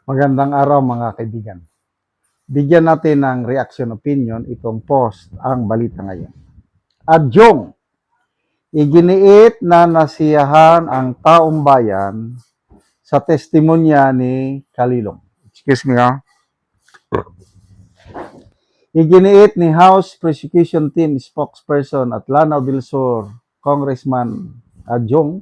Magandang araw mga kaibigan. Bigyan natin ng reaction opinion itong post ang balita ngayon. Adyong, iginiit na nasiyahan ang taong bayan sa testimonya ni Kalilong. Excuse me ha. Iginiit ni House Prosecution Team spokesperson at Lanao del Sur, Congressman Adyong,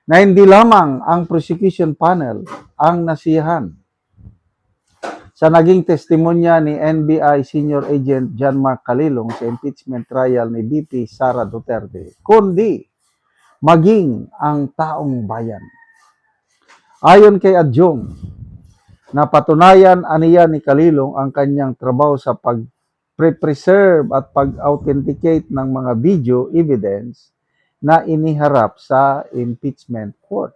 na hindi lamang ang prosecution panel ang nasiyahan sa naging testimonya ni NBI Senior Agent John Mark Calilong sa impeachment trial ni VP Sara Duterte, kundi maging ang taong bayan. Ayon kay Adyong, napatunayan aniya ni Calilong ang kanyang trabaho sa pag-preserve at pag-authenticate ng mga video evidence na iniharap sa impeachment court.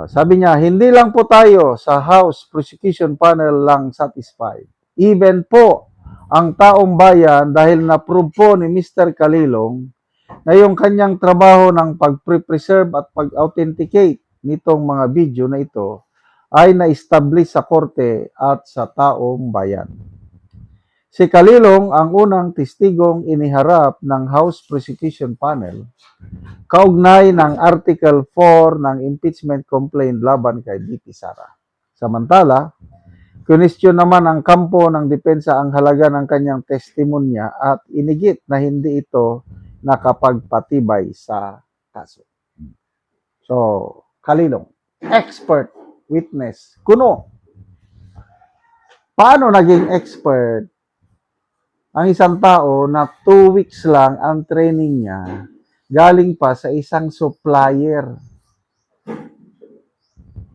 Sabi niya, hindi lang po tayo sa House Prosecution Panel lang satisfied. Even po ang taong bayan dahil na-prove po ni Mr. Calilong na yung kanyang trabaho ng pag-preserve at pag-authenticate nitong mga video na ito ay na-establish sa korte at sa taong bayan. Si Calilong ang unang testigong iniharap ng House Prosecution Panel kaugnay ng Article 4 ng impeachment complaint laban kay VP Sara. Samantala, question naman ang kampo ng depensa ang halaga ng kanyang testimonya at inigit na hindi ito nakapagpatibay sa kaso. So, Calilong, expert witness. Kuno, paano naging expert ang isang tao na 2 weeks lang ang training niya galing pa sa isang supplier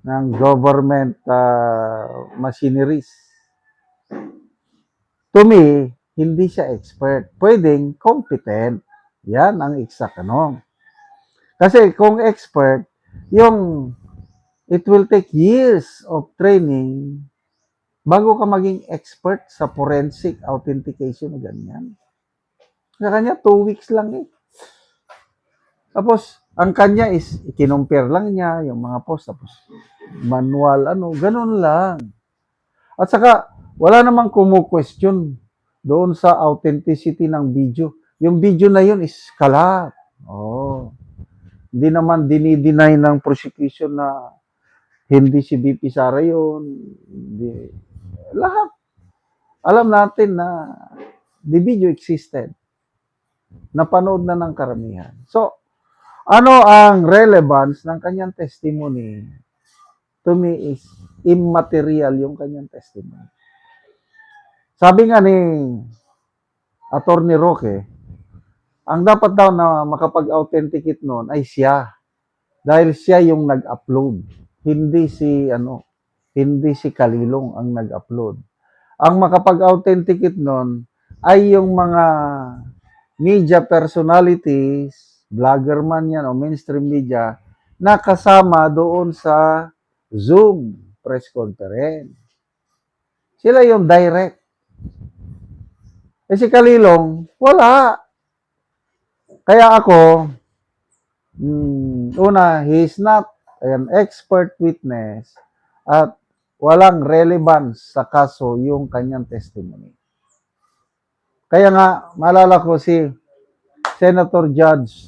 ng government machineries? To me, hindi siya expert. Pwedeng competent. Yan ang exact tanong. Kasi kung expert, yung it will take years of training bago ka maging expert sa forensic authentication o ganyan. Sa kanya, 2 weeks lang eh. Tapos, ang kanya is, ikinumpir lang niya yung mga post, tapos manual, ganun lang. At saka, wala namang kumu-question doon sa authenticity ng video. Yung video na yun is kalat. Hindi naman dinideny ng prosecution na hindi si VP Sara yun. Hindi. Lahat. Alam natin na the video existed. Napanood na ng karamihan. So, ano ang relevance ng kanyang testimony? To me is immaterial yung kanyang testimony. Sabi nga ni Attorney Roque, ang dapat daw na makapag-authenticate noon ay siya. Dahil siya yung nag-upload. Hindi si Calilong ang nag-upload. Ang makapag-authenticate noon ay yung mga media personalities, vlogger man yan o mainstream media, na kasama doon sa Zoom press conference. Sila yung direct. Si Calilong, wala. Kaya ako, una, he is not an expert witness at walang relevance sa kaso yung kanyang testimony. Kaya nga, maalala ko si Senator Judge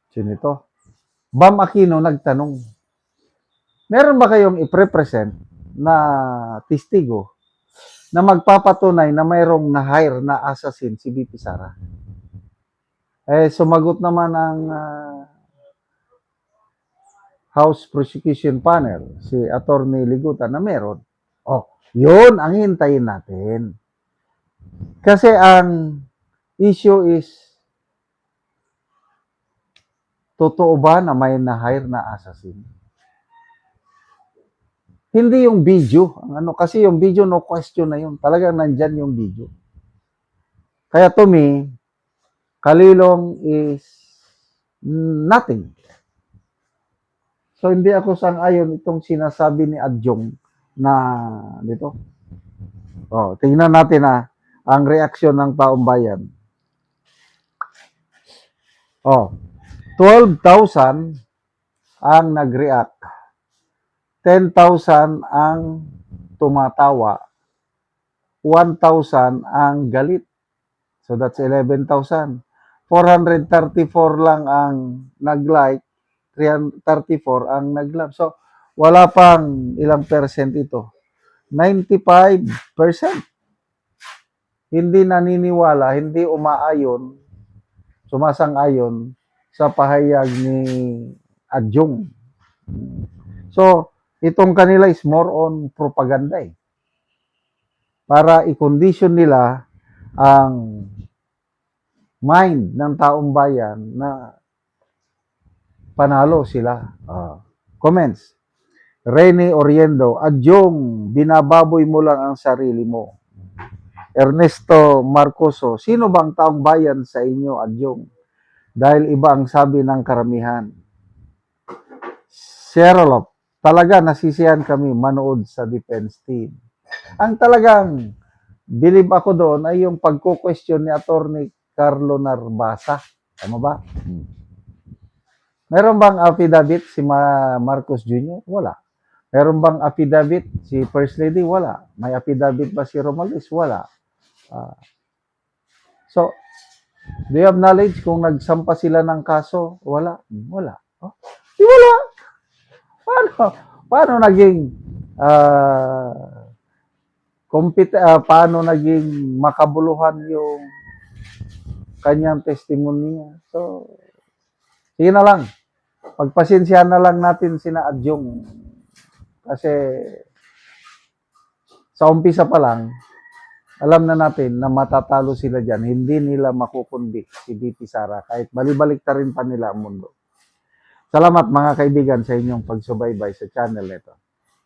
sino ito? Bam Aquino nagtanong, meron ba kayong i-represent na testigo na magpapatunay na mayroong na-hire na assassin si VP Sara? Sumagot naman ang House Prosecution Panel, si Attorney Liguta, na meron. Yun ang hintayin natin. Kasi ang issue is, totoo ba na may na-hire na assassin? Hindi yung video. Kasi yung video, no question na yun. Talagang nandyan yung video. Kaya to me, Calilong is nothing. So, hindi ako sang-ayon itong sinasabi ni Adyong na dito. Tingnan natin ang reaksyon ng taong bayan. 12,000 ang nag-react. 10,000 ang tumatawa, 1,000 ang galit. So that's 11,000. 434 lang ang nag-like, 334 ang nag-love. So wala pang ilang percent ito. 95% hindi naniniwala, hindi umaayon, sumasang-ayon sa pahayag ni Adjong. So, itong kanila is more on propaganda eh. Para i-condition nila ang mind ng taong bayan na panalo sila. Comments. Rene Oriendo, Adjong, binababoy mo lang ang sarili mo. Ernesto Marcoso, sino bang taong bayan sa inyo, Adjong? Dahil iba ang sabi ng karamihan. Sherlock, talaga nasisiyan kami manood sa defense team. Ang talagang believe ako doon ay yung pagko-question ni Attorney Carlo Narbasa. Tama ba? Meron bang affidavit si Marcos Jr.? Wala. Meron bang affidavit si First Lady? Wala. May affidavit ba si Romualdez? Wala. So, do you have knowledge kung nagsampa sila ng kaso? Wala. Wala. Oh, di wala. Paano naging paano naging makabuluhan yung kanyang testimonya? So, sige na lang. Pagpasensyahan na lang natin sina Adjong. Kasi sa umpisa pa lang, alam na natin na matatalo sila dyan. Hindi nila makukundi si BP Sara kahit balibalik ta rin pa nila ang mundo. Salamat mga kaibigan sa inyong pagsubaybay sa channel nito.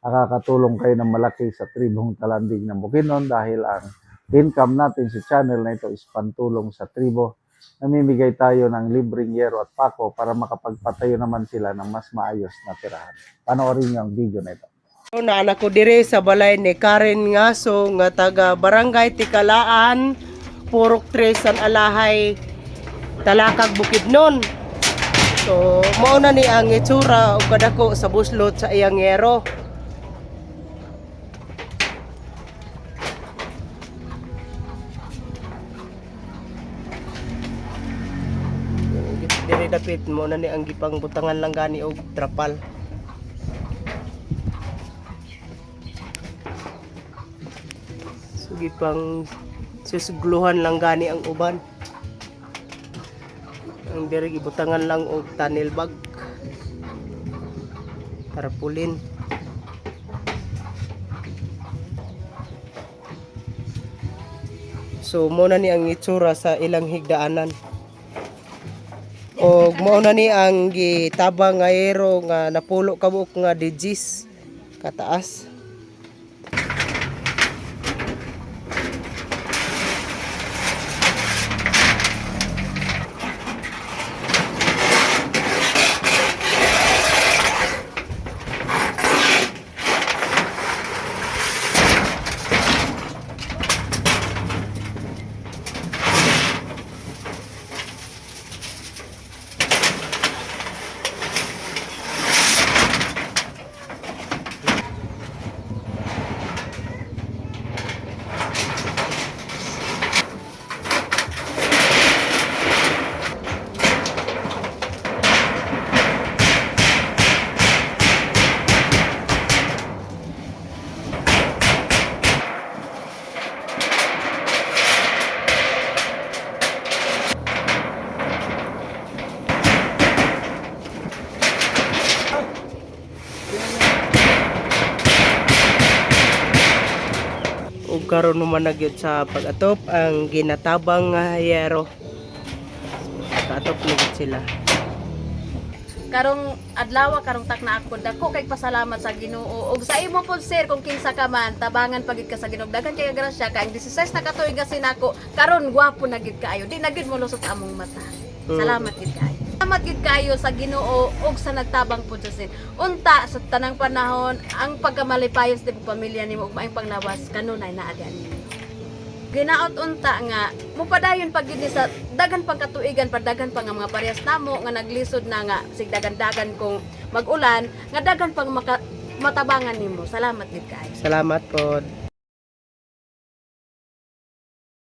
Nakakatulong kayo ng malaki sa tribong Talanding ng Bukidnon dahil ang income natin sa channel na ito is pantulong sa tribo. Namimigay tayo ng libreng yero at pako para makapagpatayo naman sila ng mas maayos na tirahan. Panoorin niyo ang video na ito. Na anak ko dire sa balay ni Karen Ngaso nga taga Barangay Tikalaan, Purok 3 San Alahay, Talakag Bukidnon. So mao na ni ang itsura og kadako sa buslot sa iyang yero. Dire dapit mo na ni ang gipang butangan lang gani og trapal. Sugi pang susugluhan lang gani ang uban. Ang diri gibutangan lang og tunnel bag. Tarpulin. So mo na ni ang itsura sa ilang higdaanan. O mo na ni ang gitabang nga yero nga napulo kabuok nga digis kataas. Ug karon naman nagyud sa pag-atop ang ginatabang nga yero. Pag-atop na sila. Karong adlaw karong tak na ako dako kay pasalamat sa Ginoo ug sa imo pod sir kung kinsa ka man tabangan pagid ka sa Ginoo daghan kay grasya kay 16 na katuig nga sinako karon gwapo na gid kaayo di na gid mo lusot among mata. Salamat gid kaayo. Salamat gid kaayo sa Ginoo ug sa nagtabang pod sa sir. Unta sa tanang panahon ang pagkamalipayos di pamilya nimo ug maayong panglawas kanunay naa diani. Ginaot unta nga mupadayon pag gid sa dagan pang katuigan padagan pa nga mga parehas namo nga naglisod na nga sig dagan-dagan kung mag-ulan nga dagan pang matabangan nimo. Salamat gid kaayo. Salamat po.